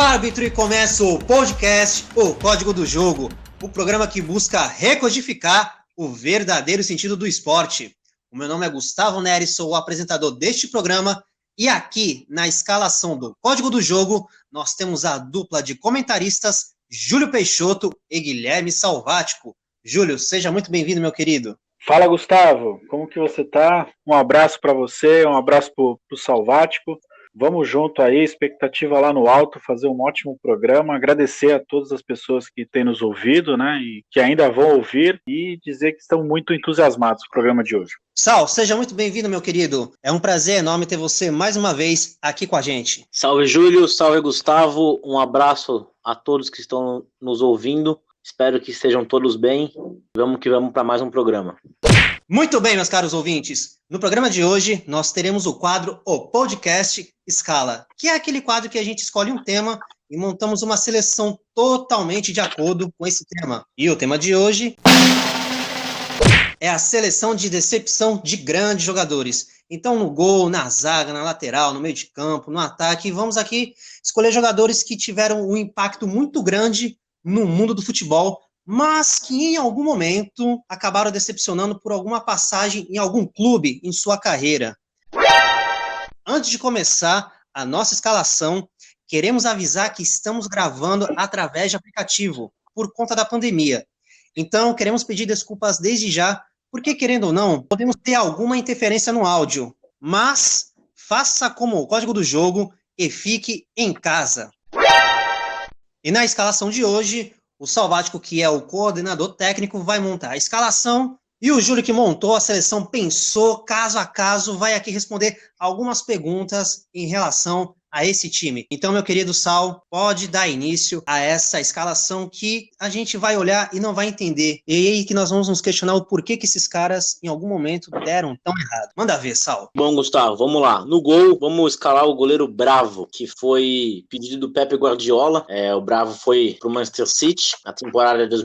árbitro e começa o podcast O Código do Jogo, o programa que busca recodificar o verdadeiro sentido do esporte. O meu nome é Gustavo Neres, sou o apresentador deste programa e aqui na escalação do Código do Jogo nós temos a dupla de comentaristas Júlio Peixoto e Guilherme Salvático. Júlio, seja muito bem-vindo, meu querido. Fala, Gustavo, como que você tá? Um abraço para você, um abraço pro Salvático. Vamos junto aí, expectativa lá no alto, fazer um ótimo programa, agradecer a todas as pessoas que têm nos ouvido, né, e que ainda vão ouvir, e dizer que estão muito entusiasmados com o programa de hoje. Sal, seja muito bem-vindo, meu querido. É um prazer enorme ter você mais uma vez aqui com a gente. Salve, Júlio, salve, Gustavo, um abraço a todos que estão nos ouvindo. Espero que estejam todos bem. Vamos que vamos para mais um programa. Muito bem, meus caros ouvintes. No programa de hoje, nós teremos o quadro O Podcast Escala, que é aquele quadro que a gente escolhe um tema e montamos uma seleção totalmente de acordo com esse tema. E o tema de hoje é a seleção de decepção de grandes jogadores. Então, no gol, na zaga, na lateral, no meio de campo, no ataque, vamos aqui escolher jogadores que tiveram um impacto muito grande no mundo do futebol, mas que em algum momento acabaram decepcionando por alguma passagem em algum clube em sua carreira. Antes de começar a nossa escalação, queremos avisar que estamos gravando através de aplicativo, por conta da pandemia. Então, queremos pedir desculpas desde já, porque, querendo ou não, podemos ter alguma interferência no áudio, mas faça como o Código do Jogo e fique em casa. E na escalação de hoje, o Salvático, que é o coordenador técnico, vai montar a escalação e o Júlio, que montou a seleção, pensou caso a caso, vai aqui responder algumas perguntas em relação a esse time. Então, meu querido Sal, pode dar início a essa escalação que a gente vai olhar e não vai entender. E aí que nós vamos nos questionar o porquê que esses caras, em algum momento, deram tão errado. Manda ver, Sal. Bom, Gustavo, vamos lá. No gol, vamos escalar o goleiro Bravo, que foi pedido do Pepe Guardiola. O Bravo foi pro Manchester City na temporada de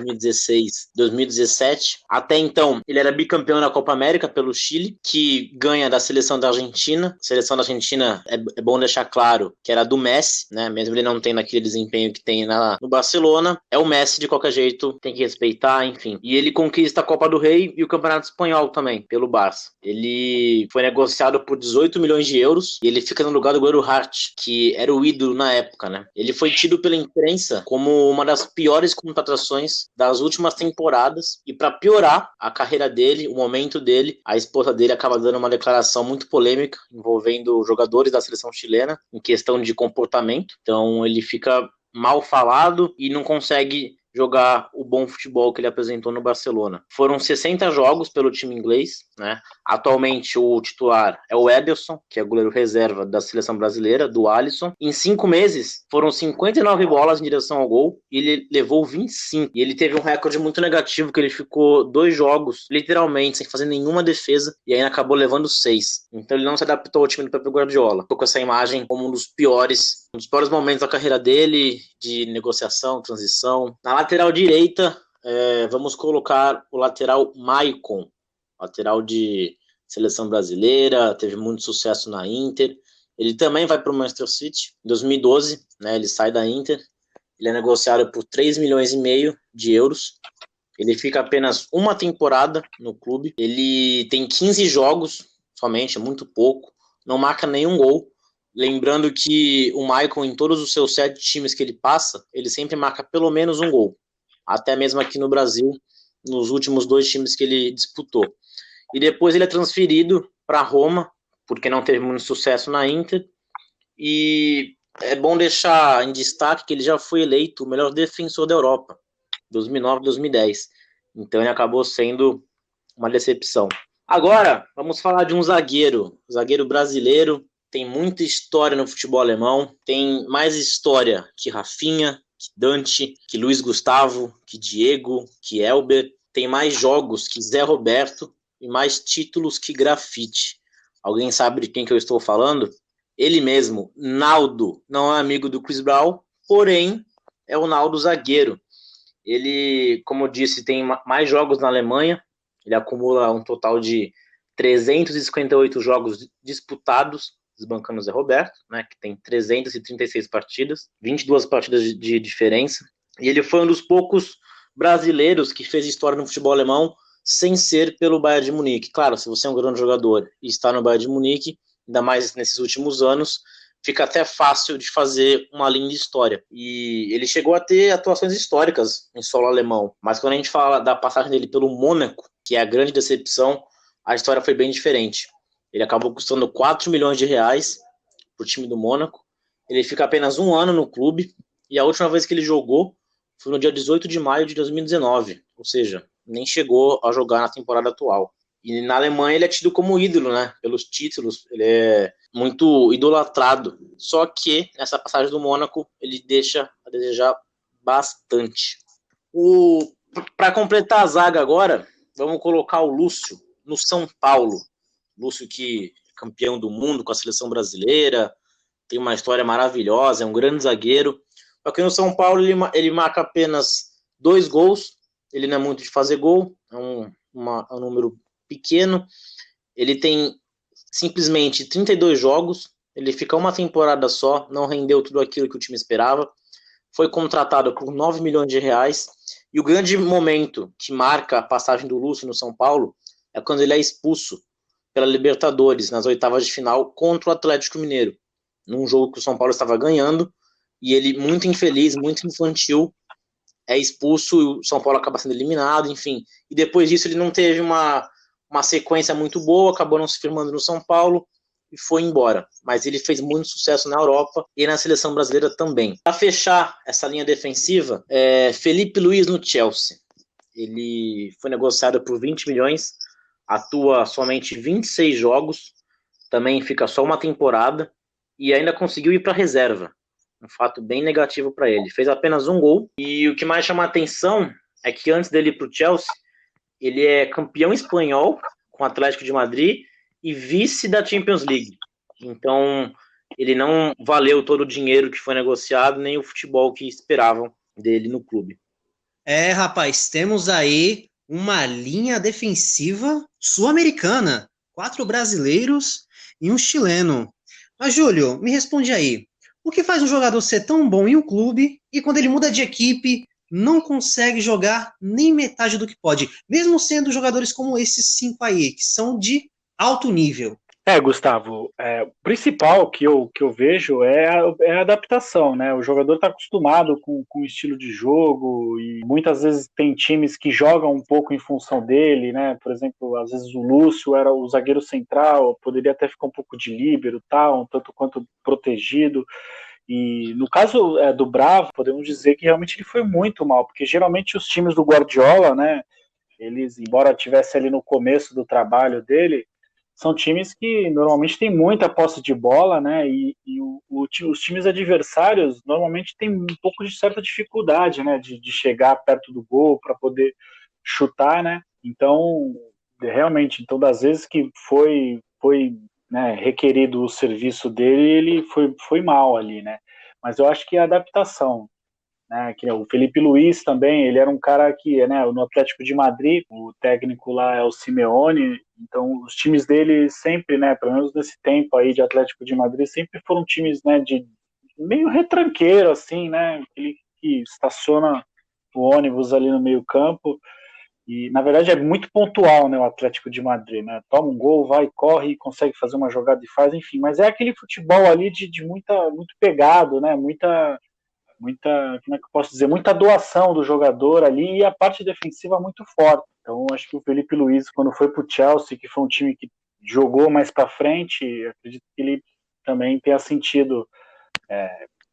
2016-2017. Até então, ele era bicampeão da Copa América pelo Chile, que ganha da seleção da Argentina. A seleção da Argentina, é bom deixar claro, que era do Messi, né? Mesmo ele não tendo aquele desempenho que tem no Barcelona, é o Messi de qualquer jeito, tem que respeitar, enfim. E ele conquista a Copa do Rei e o Campeonato Espanhol também, pelo Barça. Ele foi negociado por 18 milhões de euros e ele fica no lugar do goleiro Hart, que era o ídolo na época, né? Ele foi tido pela imprensa como uma das piores contratações das últimas temporadas e para piorar a carreira dele, o momento dele, a esposa dele acaba dando uma declaração muito polêmica envolvendo jogadores da seleção chilena, em questão de comportamento, então ele fica mal falado e não consegue jogar o bom futebol que ele apresentou no Barcelona. Foram 60 jogos pelo time inglês, né? Atualmente o titular é o Ederson, que é goleiro reserva da seleção brasileira, do Alisson. Em 5 meses, foram 59 bolas em direção ao gol e ele levou 25. E ele teve um recorde muito negativo, que ele ficou 2 jogos, literalmente, sem fazer nenhuma defesa e ainda acabou levando 6. Então ele não se adaptou ao time do Pepe Guardiola. Ficou com essa imagem como um dos piores momentos da carreira dele, de negociação, transição. Na lateral direita, vamos colocar o lateral Maicon, lateral de seleção brasileira, teve muito sucesso na Inter. Ele também vai para o Manchester City em 2012, né, ele sai da Inter, ele é negociado por 3,5 milhões de euros. Ele fica apenas uma temporada no clube, ele tem 15 jogos somente, muito pouco, não marca nenhum gol. Lembrando que o Maicon, em todos os seus 7 times que ele passa, ele sempre marca pelo menos um gol. Até mesmo aqui no Brasil, nos últimos 2 times que ele disputou. E depois ele é transferido para Roma, porque não teve muito sucesso na Inter. E é bom deixar em destaque que ele já foi eleito o melhor defensor da Europa, 2009 e 2010. Então ele acabou sendo uma decepção. Agora, vamos falar de um zagueiro brasileiro. Tem muita história no futebol alemão, tem mais história que Rafinha, que Dante, que Luiz Gustavo, que Diego, que Elber, tem mais jogos que Zé Roberto e mais títulos que Grafite. Alguém sabe de quem que eu estou falando? Ele mesmo, Naldo, não é amigo do Chris Brown, porém é o Naldo zagueiro. Ele, como eu disse, tem mais jogos na Alemanha, ele acumula um total de 358 jogos disputados, desbancando o Zé Roberto, né, que tem 336 partidas, 22 partidas de diferença, e ele foi um dos poucos brasileiros que fez história no futebol alemão sem ser pelo Bayern de Munique. Claro, se você é um grande jogador e está no Bayern de Munique, ainda mais nesses últimos anos, fica até fácil de fazer uma linda história. E ele chegou a ter atuações históricas em solo alemão, mas quando a gente fala da passagem dele pelo Mônaco, que é a grande decepção, a história foi bem diferente. Ele acabou custando 4 milhões de reais para o time do Mônaco. Ele fica apenas um ano no clube, e a última vez que ele jogou foi no dia 18 de maio de 2019, ou seja, nem chegou a jogar na temporada atual. E na Alemanha ele é tido como ídolo, né? Pelos títulos, ele é muito idolatrado. Só que nessa passagem do Mônaco ele deixa a desejar bastante. Para completar a zaga agora, vamos colocar o Lúcio no São Paulo. Lúcio que é campeão do mundo com a seleção brasileira, tem uma história maravilhosa, é um grande zagueiro. Só que no São Paulo ele marca apenas 2 gols, ele não é muito de fazer gol, é um número pequeno. Ele tem simplesmente 32 jogos, ele fica uma temporada só, não rendeu tudo aquilo que o time esperava, foi contratado por 9 milhões de reais, e o grande momento que marca a passagem do Lúcio no São Paulo é quando ele é expulso pela Libertadores, nas oitavas de final, contra o Atlético Mineiro, num jogo que o São Paulo estava ganhando, e ele, muito infeliz, muito infantil, é expulso, e o São Paulo acaba sendo eliminado, enfim. E depois disso ele não teve uma sequência muito boa, acabou não se firmando no São Paulo e foi embora. Mas ele fez muito sucesso na Europa e na seleção brasileira também. Para fechar essa linha defensiva, Felipe Luiz no Chelsea. Ele foi negociado por 20 milhões, atua somente 26 jogos, também fica só uma temporada e ainda conseguiu ir para reserva. Um fato bem negativo para ele. Fez apenas 1 gol. E o que mais chama a atenção é que antes dele ir para o Chelsea, ele é campeão espanhol com o Atlético de Madrid e vice da Champions League. Então, ele não valeu todo o dinheiro que foi negociado, nem o futebol que esperavam dele no clube. Rapaz, temos aí uma linha defensiva sul-americana. 4 brasileiros e um chileno. Mas, Júlio, me responde aí. O que faz um jogador ser tão bom em um clube e quando ele muda de equipe não consegue jogar nem metade do que pode, mesmo sendo jogadores como esses 5 aí, que são de alto nível? Gustavo, o principal que eu vejo é a adaptação, né? O jogador está acostumado com o estilo de jogo e muitas vezes tem times que jogam um pouco em função dele, né? Por exemplo, às vezes o Lúcio era o zagueiro central, poderia até ficar um pouco de líbero, um tanto quanto protegido. E no caso do Bravo, podemos dizer que realmente ele foi muito mal, porque geralmente os times do Guardiola, né? Eles, embora estivesse ali no começo do trabalho dele, são times que normalmente têm muita posse de bola, né? E os times adversários normalmente têm um pouco de certa dificuldade, né? De chegar perto do gol para poder chutar, né? Então, realmente, das vezes que foi né, requerido o serviço dele, ele foi mal ali, né? Mas eu acho que a adaptação, né, que o Felipe Luiz também, ele era um cara que, né, no Atlético de Madrid, o técnico lá é o Simeone, então os times dele sempre, né, pelo menos nesse tempo aí de Atlético de Madrid, sempre foram times, né, de meio retranqueiro, assim, né, aquele que estaciona o ônibus ali no meio campo, e na verdade é muito pontual, né, o Atlético de Madrid, né, toma um gol, vai, corre, consegue fazer uma jogada e faz, enfim, mas é aquele futebol ali de muito pegado, né, muita, como é que eu posso dizer, muita doação do jogador ali e a parte defensiva muito forte. Então, acho que o Felipe Luiz, quando foi para o Chelsea, que foi um time que jogou mais para frente, acredito que ele também tenha sentido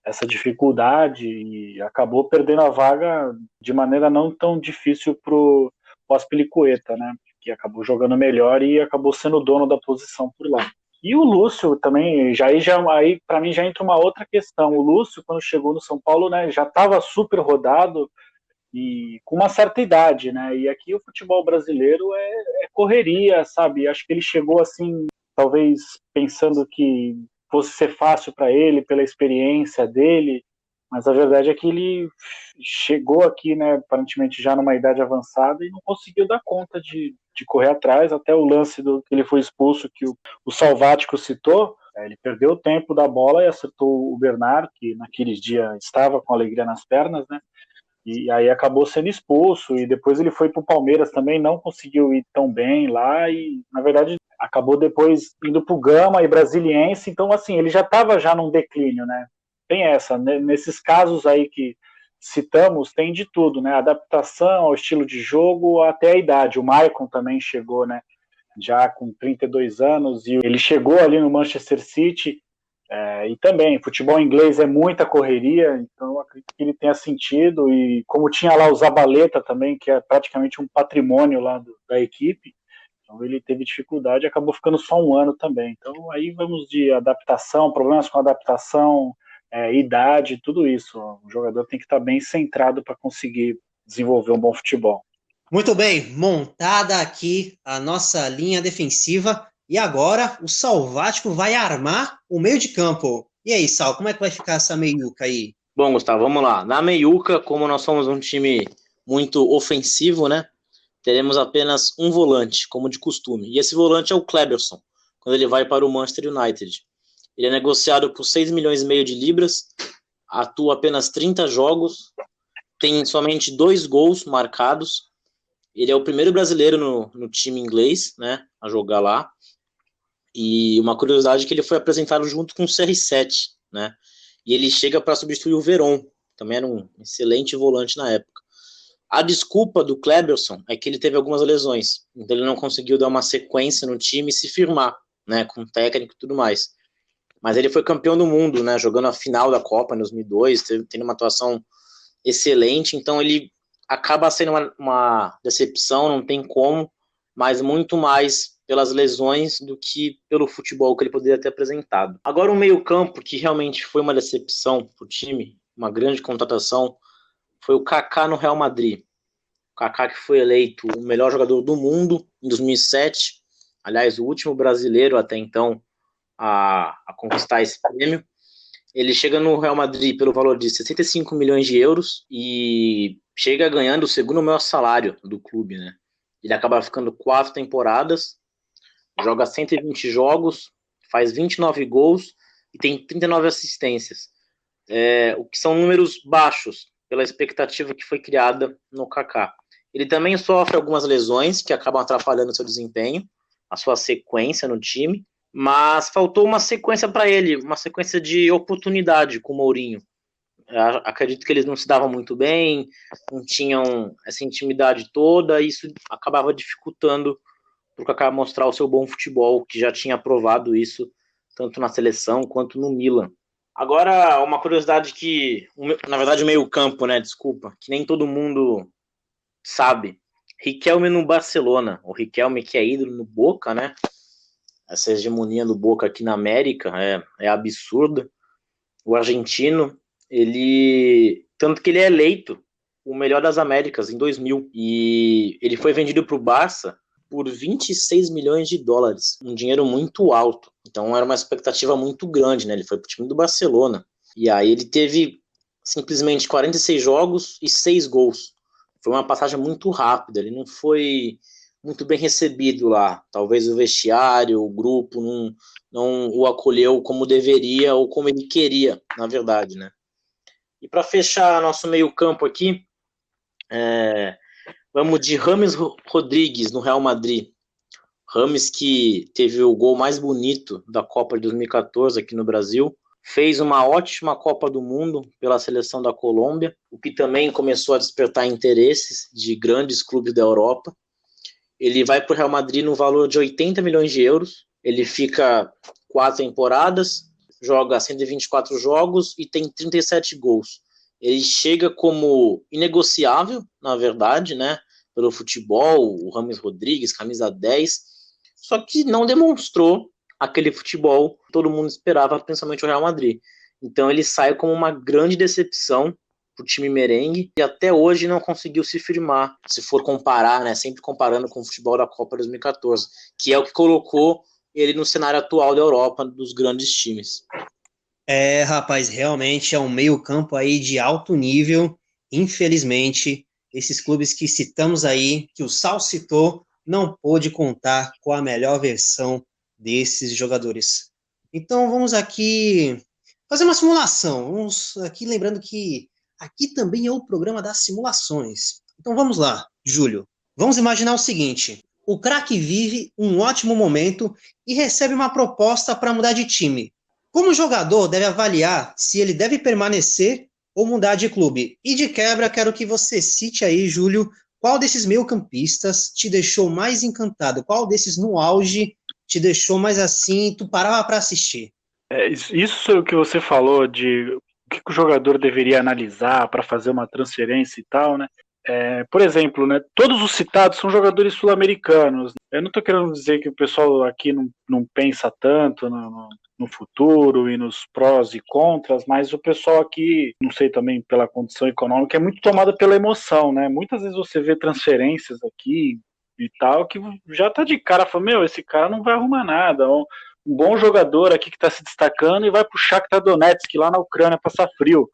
essa dificuldade e acabou perdendo a vaga de maneira não tão difícil para o Azpilicueta, né? Que acabou jogando melhor e acabou sendo o dono da posição por lá. E o Lúcio também, aí para mim já entra uma outra questão. O Lúcio, quando chegou no São Paulo, né, já estava super rodado e com uma certa idade, né? E aqui o futebol brasileiro é correria, sabe? Acho que ele chegou assim, talvez pensando que fosse ser fácil para ele, pela experiência dele, mas a verdade é que ele chegou aqui, né, aparentemente já numa idade avançada e não conseguiu dar conta de correr atrás, até o lance que ele foi expulso, que o Salvático citou, Ele perdeu o tempo da bola e acertou o Bernard, que naqueles dias estava com alegria nas pernas, né? E aí acabou sendo expulso, e depois ele foi para o Palmeiras também, não conseguiu ir tão bem lá, e na verdade acabou depois indo para o Gama e Brasiliense, então assim, ele já estava já num declínio, né? Tem essa, né? Nesses casos aí que citamos, tem de tudo, né? Adaptação ao estilo de jogo até a idade. O Maicon também chegou, né? Já com 32 anos, e ele chegou ali no Manchester City, e também, futebol inglês é muita correria, então eu acredito que ele tenha sentido, e como tinha lá o Zabaleta também, que é praticamente um patrimônio lá da equipe, então ele teve dificuldade e acabou ficando só um ano também. Então aí vamos de adaptação, problemas com adaptação, idade, tudo isso. O jogador tem que estar bem centrado para conseguir desenvolver um bom futebol. Muito bem, montada aqui a nossa linha defensiva, e agora o Salvático vai armar o meio de campo. E aí, Sal, como é que vai ficar essa meiuca aí? Bom, Gustavo, vamos lá. Na meiuca, como nós somos um time muito ofensivo, né? Teremos apenas um volante, como de costume. E esse volante é o Kleberson, quando ele vai para o Manchester United. Ele é negociado por 6 milhões e meio de libras, atua apenas 30 jogos, tem somente 2 gols marcados. Ele é o primeiro brasileiro no time inglês, né, a jogar lá. E uma curiosidade é que ele foi apresentado junto com o CR7, né? E ele chega para substituir o Veron, também era um excelente volante na época. A desculpa do Kleberson é que ele teve algumas lesões, então ele não conseguiu dar uma sequência no time e se firmar, né, com técnico e tudo mais. Mas ele foi campeão do mundo, né, jogando a final da Copa em 2002, tendo uma atuação excelente, então ele acaba sendo uma decepção, não tem como, mas muito mais pelas lesões do que pelo futebol que ele poderia ter apresentado. Agora o meio-campo, que realmente foi uma decepção para o time, uma grande contratação, foi o Kaká no Real Madrid. O Kaká, que foi eleito o melhor jogador do mundo em 2007, aliás, o último brasileiro até então a conquistar esse prêmio. Ele chega no Real Madrid pelo valor de 65 milhões de euros e chega ganhando o segundo maior salário do clube, né? Ele acaba ficando 4 temporadas, joga 120 jogos, faz 29 gols e tem 39 assistências. O que são números baixos pela expectativa que foi criada no Kaká. Ele também sofre algumas lesões que acabam atrapalhando o seu desempenho, a sua sequência no time, mas faltou uma sequência para ele, uma sequência de oportunidade com o Mourinho. Acredito que eles não se davam muito bem, não tinham essa intimidade toda, e isso acabava dificultando para o Kaká mostrar o seu bom futebol, que já tinha provado isso tanto na seleção quanto no Milan. Agora, uma curiosidade que, na verdade, o meio-campo, né? Desculpa, que nem todo mundo sabe. Riquelme no Barcelona. O Riquelme, que é ídolo no Boca, né? Essa hegemonia do Boca aqui na América é absurda. O argentino, tanto que ele é eleito o melhor das Américas em 2000. E ele foi vendido para o Barça por 26 milhões de dólares, um dinheiro muito alto. Então era uma expectativa muito grande, né? Ele foi pro time do Barcelona. E aí ele teve simplesmente 46 jogos e 6 gols. Foi uma passagem muito rápida, ele não foi muito bem recebido lá. Talvez o vestiário, o grupo não o acolheu como deveria ou como ele queria, na verdade, né? E para fechar nosso meio-campo aqui, vamos de James Rodrigues no Real Madrid. James, que teve o gol mais bonito da Copa de 2014 aqui no Brasil, fez uma ótima Copa do Mundo pela seleção da Colômbia, o que também começou a despertar interesses de grandes clubes da Europa. Ele vai para o Real Madrid no valor de 80 milhões de euros, ele fica 4 temporadas, joga 124 jogos e tem 37 gols. Ele chega como inegociável, na verdade, né? Pelo futebol, o James Rodrigues, camisa 10, só que não demonstrou aquele futebol que todo mundo esperava, principalmente o Real Madrid. Então ele sai como uma grande decepção para o time merengue e até hoje não conseguiu se firmar, se for comparar, né, sempre comparando com o futebol da Copa 2014, que é o que colocou ele no cenário atual da Europa, dos grandes times. Rapaz, realmente é um meio-campo aí de alto nível. Infelizmente, esses clubes que citamos aí, que o Sal citou, não pôde contar com a melhor versão desses jogadores. Então vamos aqui fazer uma simulação. Vamos aqui lembrando que aqui também é o programa das simulações. Então vamos lá, Júlio. Vamos imaginar o seguinte: o craque vive um ótimo momento e recebe uma proposta para mudar de time. Como o jogador deve avaliar se ele deve permanecer ou mudar de clube? E de quebra, quero que você cite aí, Júlio, qual desses meio-campistas te deixou mais encantado? Qual desses no auge te deixou mais assim, tu parava para assistir? Isso que você falou de o que o jogador deveria analisar para fazer uma transferência e tal, né? Por exemplo, né, todos os citados são jogadores sul-americanos. Eu não estou querendo dizer que o pessoal aqui não pensa tanto no futuro e nos prós e contras, mas o pessoal aqui, não sei também pela condição econômica, é muito tomado pela emoção, né? Muitas vezes você vê transferências aqui e tal, que já tá de cara, fala, esse cara não vai arrumar nada, um bom jogador aqui que está se destacando e vai pro Shakhtar Donetsk lá na Ucrânia passar frio.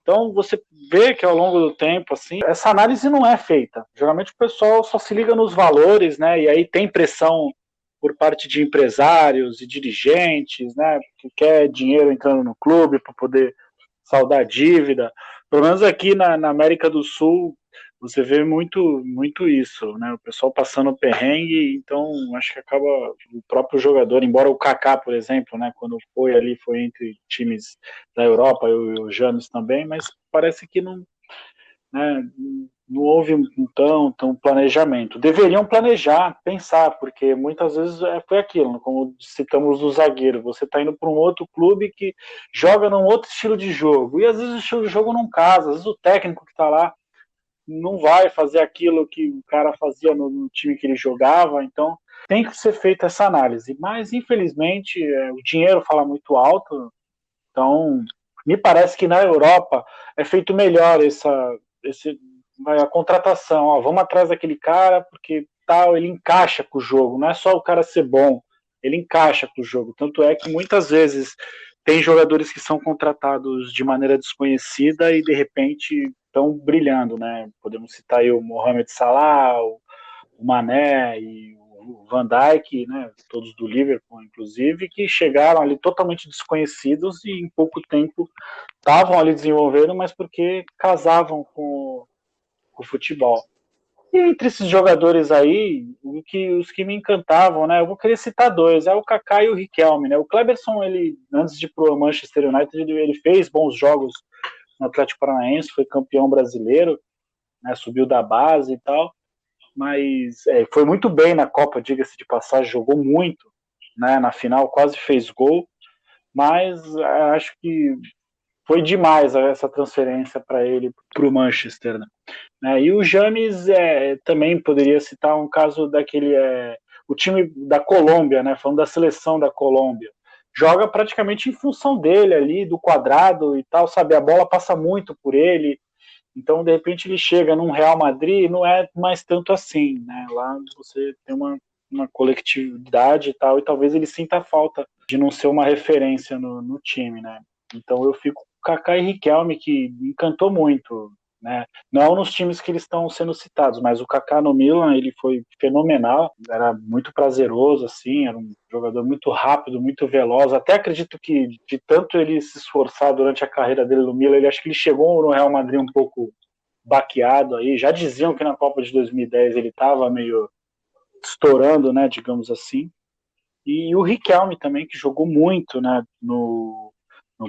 Então você vê que ao longo do tempo, assim, essa análise não é feita. Geralmente o pessoal só se liga nos valores, né? E aí tem pressão por parte de empresários e dirigentes, né? Que quer dinheiro entrando no clube para poder saldar dívida. Pelo menos aqui na América do Sul você vê muito isso, né? O pessoal passando perrengue, então acho que acaba o próprio jogador, embora o Kaká, por exemplo, né? Quando foi ali, foi entre times da Europa, e o James também, mas parece que não, né, não houve tão planejamento. Deveriam planejar, pensar, porque muitas vezes foi aquilo, como citamos o zagueiro, você está indo para um outro clube que joga num outro estilo de jogo, e às vezes o estilo de jogo não casa, às vezes o técnico que está lá não vai fazer aquilo que o cara fazia no time que ele jogava, então tem que ser feita essa análise. Mas, infelizmente, o dinheiro fala muito alto, então me parece que na Europa é feito melhor a contratação. Ó, vamos atrás daquele cara porque tal, ele encaixa com o jogo, não é só o cara ser bom, ele encaixa com o jogo. Tanto é que muitas vezes tem jogadores que são contratados de maneira desconhecida e de repente estão brilhando, né? Podemos citar aí o Mohamed Salah, o Mané e o Van Dijk, né? Todos do Liverpool, inclusive, que chegaram ali totalmente desconhecidos e em pouco tempo estavam ali desenvolvendo, mas porque casavam com o futebol. E entre esses jogadores aí, os que me encantavam, né? Eu vou querer citar dois, é o Kaká e o Riquelme, né? O Kleberson, ele antes de ir pro Manchester United, ele fez bons jogos no Atlético Paranaense, foi campeão brasileiro, né? Subiu da base e tal, mas foi muito bem na Copa, diga-se de passagem, jogou muito, né? Na final quase fez gol, mas acho que foi demais essa transferência para ele para o Manchester, né? E o James também poderia citar um caso daquele o time da Colômbia, né? Falando da seleção da Colômbia, joga praticamente em função dele ali, do quadrado e tal, sabe? A bola passa muito por ele, então de repente ele chega num Real Madrid e não é mais tanto assim, né? Lá você tem uma coletividade e tal, e talvez ele sinta a falta de não ser uma referência no time, né? Então eu fico com Kaká e Riquelme, que me encantou muito, né? Não nos times que eles estão sendo citados, mas o Kaká no Milan, ele foi fenomenal, era muito prazeroso, assim, era um jogador muito rápido, muito veloz, até acredito que de tanto ele se esforçar durante a carreira dele no Milan, ele acho que ele chegou no Real Madrid um pouco baqueado aí, já diziam que na Copa de 2010 ele estava meio estourando, né, digamos assim, e o Riquelme também, que jogou muito, né, no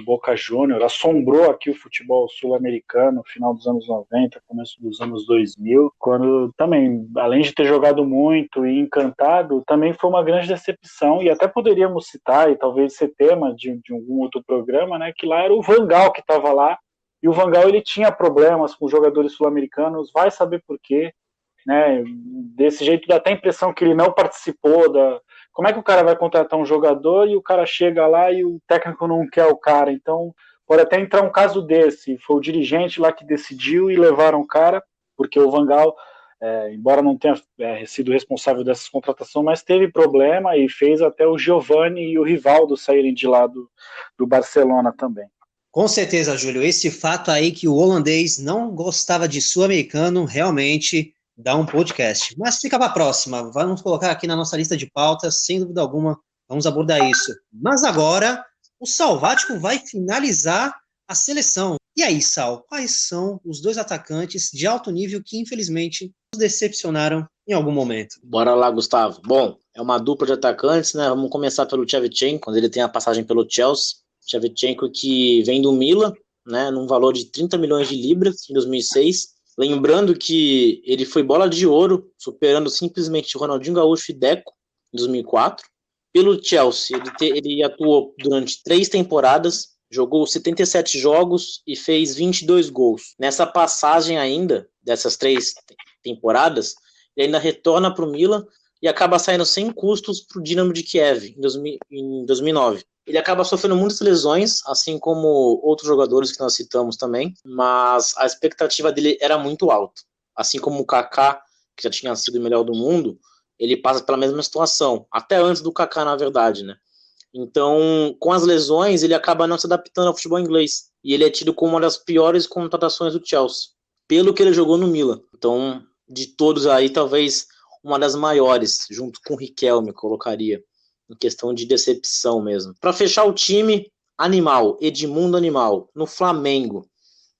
Boca Júnior, assombrou aqui o futebol sul-americano no final dos anos 90, começo dos anos 2000, quando também, além de ter jogado muito e encantado, também foi uma grande decepção, e até poderíamos citar, e talvez ser tema de algum outro programa, né, que lá era o Van Gaal que estava lá, e o Van Gaal ele tinha problemas com jogadores sul-americanos, vai saber por quê, né, desse jeito dá até a impressão que ele não participou como é que o cara vai contratar um jogador e o cara chega lá e o técnico não quer o cara? Então, pode até entrar um caso desse. Foi o dirigente lá que decidiu e levaram o cara, porque o Van Gaal, embora não tenha sido responsável dessa contratação, mas teve problema e fez até o Giovani e o Rivaldo saírem de lá do Barcelona também. Com certeza, Júlio. Esse fato aí que o holandês não gostava de sul-americano realmente dá um podcast. Mas fica para a próxima. Vamos colocar aqui na nossa lista de pautas, sem dúvida alguma, Vamos abordar isso. Mas agora, o Salvático vai finalizar a seleção. E aí, Sal, quais são os 2 atacantes de alto nível que, infelizmente, nos decepcionaram em algum momento? Bora lá, Gustavo. Bom, é uma dupla de atacantes, né? Vamos começar pelo Shevchenko, quando ele tem a passagem pelo Chelsea. Shevchenko que vem do Milan, né, num valor de 30 milhões de libras em 2006. Lembrando que ele foi bola de ouro, superando simplesmente Ronaldinho Gaúcho e Deco em 2004. Pelo Chelsea, ele atuou durante 3 temporadas, jogou 77 jogos e fez 22 gols. Nessa passagem ainda, dessas 3 temporadas, ele ainda retorna para o Milan e acaba saindo sem custos para o Dinamo de Kiev em 2009. Ele acaba sofrendo muitas lesões, assim como outros jogadores que nós citamos também, mas a expectativa dele era muito alta. Assim como o Kaká, que já tinha sido o melhor do mundo, ele passa pela mesma situação, até antes do Kaká, na verdade, né? Então, com as lesões, ele acaba não se adaptando ao futebol inglês, e ele é tido como uma das piores contratações do Chelsea, pelo que ele jogou no Milan. Então, de todos aí, talvez uma das maiores, junto com o Riquelme, colocaria, em questão de decepção mesmo. Para fechar o time, Animal, Edmundo Animal, no Flamengo.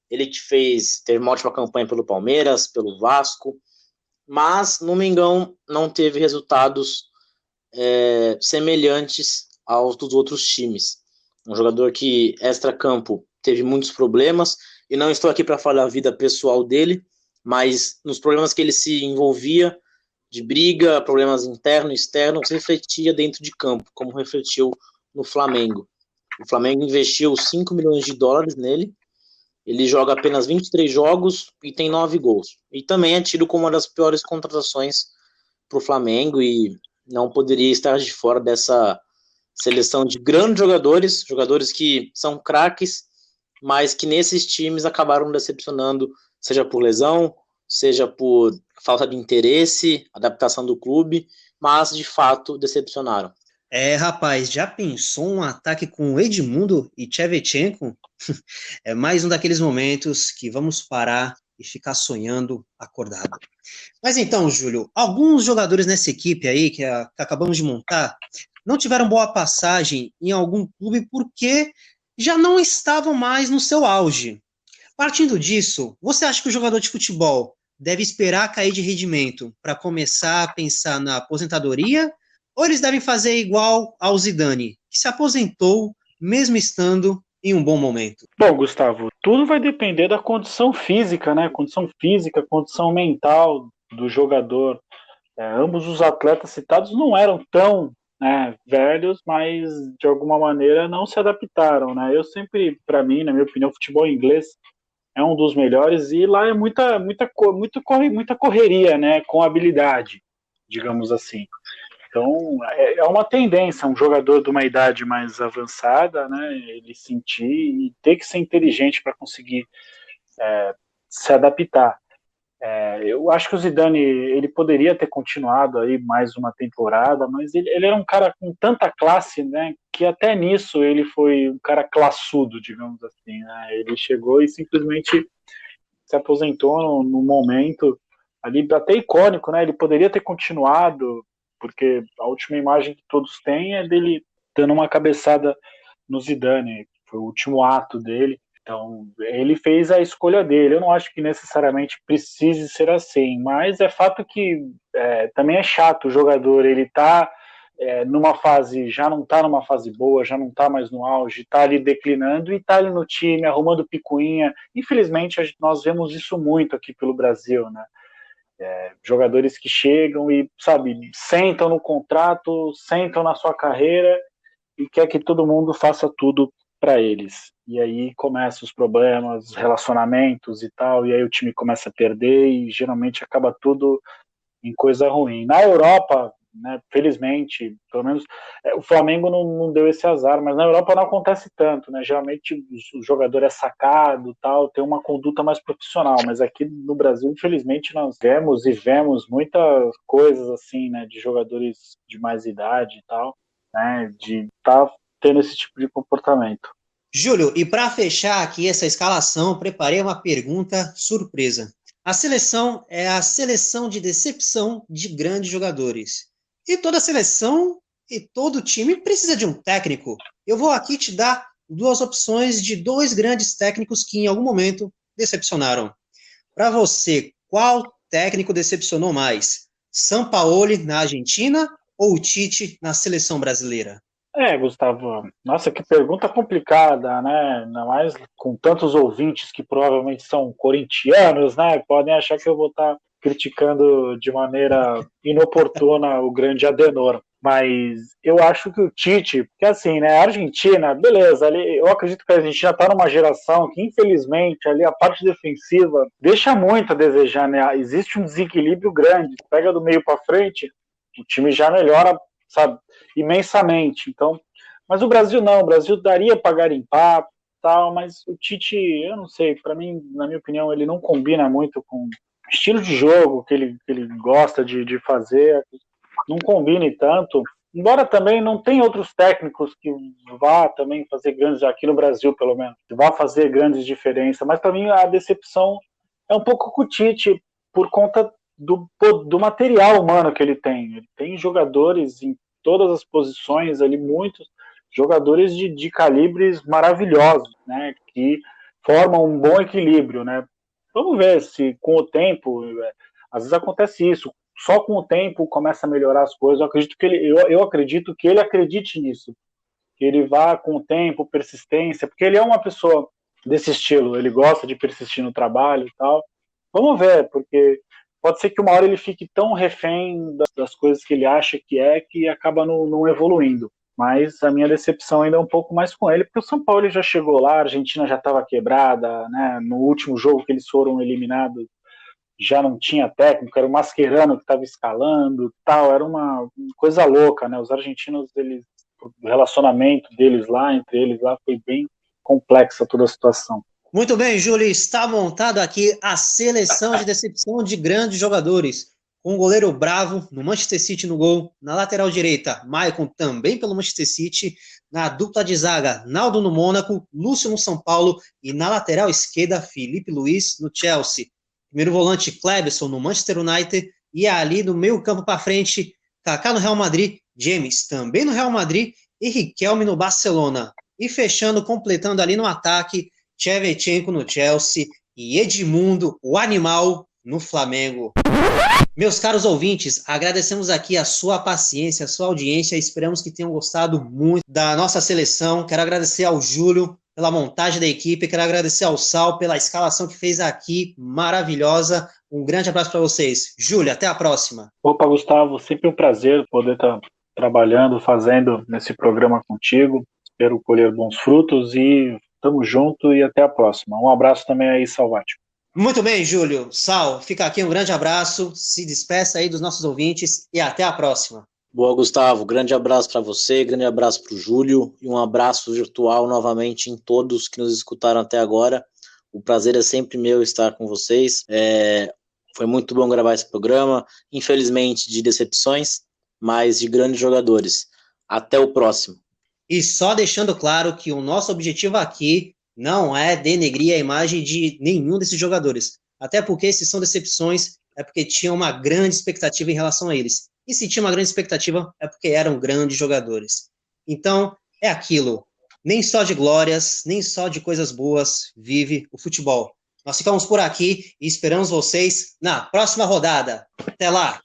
Ele teve uma ótima campanha pelo Palmeiras, pelo Vasco, mas no Mengão não teve resultados semelhantes aos dos outros times. Um jogador que, extra-campo, teve muitos problemas, e não estou aqui para falar a vida pessoal dele, mas nos problemas que ele se envolvia, de briga, problemas internos e externos, refletia dentro de campo, como refletiu no Flamengo. O Flamengo investiu 5 milhões de dólares nele, ele joga apenas 23 jogos e tem 9 gols. E também é tido como uma das piores contratações para o Flamengo e não poderia estar de fora dessa seleção de grandes jogadores que são craques, mas que nesses times acabaram decepcionando, seja por lesão, seja por falta de interesse, adaptação do clube, mas de fato decepcionaram. Rapaz, já pensou um ataque com Edmundo e Shevchenko? É mais um daqueles momentos que vamos parar e ficar sonhando acordado. Mas então, Júlio, alguns jogadores nessa equipe aí que acabamos de montar não tiveram boa passagem em algum clube porque já não estavam mais no seu auge. Partindo disso, você acha que o jogador de futebol deve esperar cair de rendimento para começar a pensar na aposentadoria? Ou eles devem fazer igual ao Zidane, que se aposentou mesmo estando em um bom momento? Bom, Gustavo, tudo vai depender da condição física, né? Condição física, condição mental do jogador. Ambos os atletas citados não eram tão velhos, mas de alguma maneira não se adaptaram, né? Eu sempre, para mim, na minha opinião, o futebol inglês é um dos melhores e lá é muita correria, né? Com habilidade, digamos assim. Então, é uma tendência, um jogador de uma idade mais avançada, né, ele sentir e ter que ser inteligente para conseguir se adaptar. Eu acho que o Zidane, ele poderia ter continuado aí mais uma temporada, mas ele era um cara com tanta classe, né, que até nisso ele foi um cara classudo, digamos assim, né, ele chegou e simplesmente se aposentou no momento ali até icônico, né, ele poderia ter continuado, porque a última imagem que todos têm é dele dando uma cabeçada no Zidane, foi o último ato dele, então ele fez a escolha dele. Eu não acho que necessariamente precise ser assim, mas é fato que também é chato o jogador, ele tá numa fase, já não tá numa fase boa, já não tá mais no auge, tá ali declinando e tá ali no time, arrumando picuinha. Infelizmente nós vemos isso muito aqui pelo Brasil, né? Jogadores que chegam e, sabe, sentam no contrato, sentam na sua carreira e quer que todo mundo faça tudo para eles. E aí começam os problemas, relacionamentos e tal, e aí o time começa a perder e geralmente acaba tudo em coisa ruim. Na Europa, né, felizmente, pelo menos o Flamengo não deu esse azar, mas na Europa não acontece tanto, né? Geralmente o jogador é sacado, tal, tem uma conduta mais profissional, mas aqui no Brasil, infelizmente, nós vemos muitas coisas assim, né, de jogadores de mais idade e tal, né, de estar tendo esse tipo de comportamento. Júlio, e para fechar aqui essa escalação, preparei uma pergunta surpresa. A seleção é a seleção de decepção de grandes jogadores. E toda seleção e todo time precisa de um técnico. Eu vou aqui te dar 2 opções de 2 grandes técnicos que em algum momento decepcionaram. Para você, qual técnico decepcionou mais? Sampaoli na Argentina ou o Tite na seleção brasileira? Gustavo, nossa, que pergunta complicada, né? Ainda mais com tantos ouvintes que provavelmente são corintianos, né? Podem achar que eu vou estar criticando de maneira inoportuna o grande Adenor. Mas eu acho que o Tite, porque assim, né? A Argentina, beleza, ali, eu acredito que a Argentina está numa geração que, infelizmente, ali a parte defensiva deixa muito a desejar, né? Existe um desequilíbrio grande. Pega do meio para frente, o time já melhora, sabe, imensamente. Então, mas o Brasil não, o Brasil daria para garimpar, tal, mas o Tite, eu não sei, para mim, na minha opinião, ele não combina muito com o estilo de jogo que ele gosta de fazer, não combine tanto, embora também não tem outros técnicos que vá também fazer grandes, aqui no Brasil pelo menos, que vá fazer grandes diferenças, mas para mim a decepção é um pouco com o Tite, por conta do material humano que ele tem. Ele tem jogadores em todas as posições ali, muitos jogadores de calibres maravilhosos, né, que formam um bom equilíbrio, né. Vamos ver se com o tempo, às vezes acontece isso, só com o tempo começa a melhorar as coisas. Eu acredito que ele acredite nisso, que ele vá com o tempo, persistência, porque ele é uma pessoa desse estilo, ele gosta de persistir no trabalho e tal. Vamos ver, porque pode ser que uma hora ele fique tão refém das coisas que ele acha que acaba não evoluindo. Mas a minha decepção ainda é um pouco mais com ele, porque o São Paulo já chegou lá, a Argentina já estava quebrada, né? No último jogo que eles foram eliminados, já não tinha técnico, era o Mascherano que estava escalando, tal, era uma coisa louca, né? Os argentinos, o relacionamento deles lá, entre eles lá, foi bem complexa toda a situação. Muito bem, Júlio, está montado aqui a seleção de decepção de grandes jogadores, com o goleiro Bravo no Manchester City no gol, na lateral direita, Maicon também pelo Manchester City, na dupla de zaga, Naldo no Mônaco, Lúcio no São Paulo e na lateral esquerda, Felipe Luiz no Chelsea. Primeiro volante, Cleberson no Manchester United e ali no meio campo para frente, Kaká no Real Madrid, James também no Real Madrid e Riquelme no Barcelona. E fechando, completando ali no ataque, Shevchenko no Chelsea e Edmundo, o animal, no Flamengo. Meus caros ouvintes, agradecemos aqui a sua paciência, a sua audiência, esperamos que tenham gostado muito da nossa seleção. Quero agradecer ao Júlio pela montagem da equipe, quero agradecer ao Sal pela escalação que fez aqui, maravilhosa. Um grande abraço para vocês. Júlio, até a próxima. Opa, Gustavo, sempre um prazer poder estar trabalhando, fazendo nesse programa contigo. Espero colher bons frutos e tamo junto e até a próxima. Um abraço também aí, Salvático. Muito bem, Júlio. Sal, fica aqui um grande abraço, se despeça aí dos nossos ouvintes e até a próxima. Boa, Gustavo. Grande abraço para você, grande abraço para o Júlio e um abraço virtual novamente em todos que nos escutaram até agora. O prazer é sempre meu estar com vocês. Foi muito bom gravar esse programa, infelizmente de decepções, mas de grandes jogadores. Até o próximo. E só deixando claro que o nosso objetivo aqui não é denegrir a imagem de nenhum desses jogadores. Até porque se são decepções, é porque tinha uma grande expectativa em relação a eles. E se tinha uma grande expectativa, é porque eram grandes jogadores. Então, é aquilo. Nem só de glórias, nem só de coisas boas vive o futebol. Nós ficamos por aqui e esperamos vocês na próxima rodada. Até lá!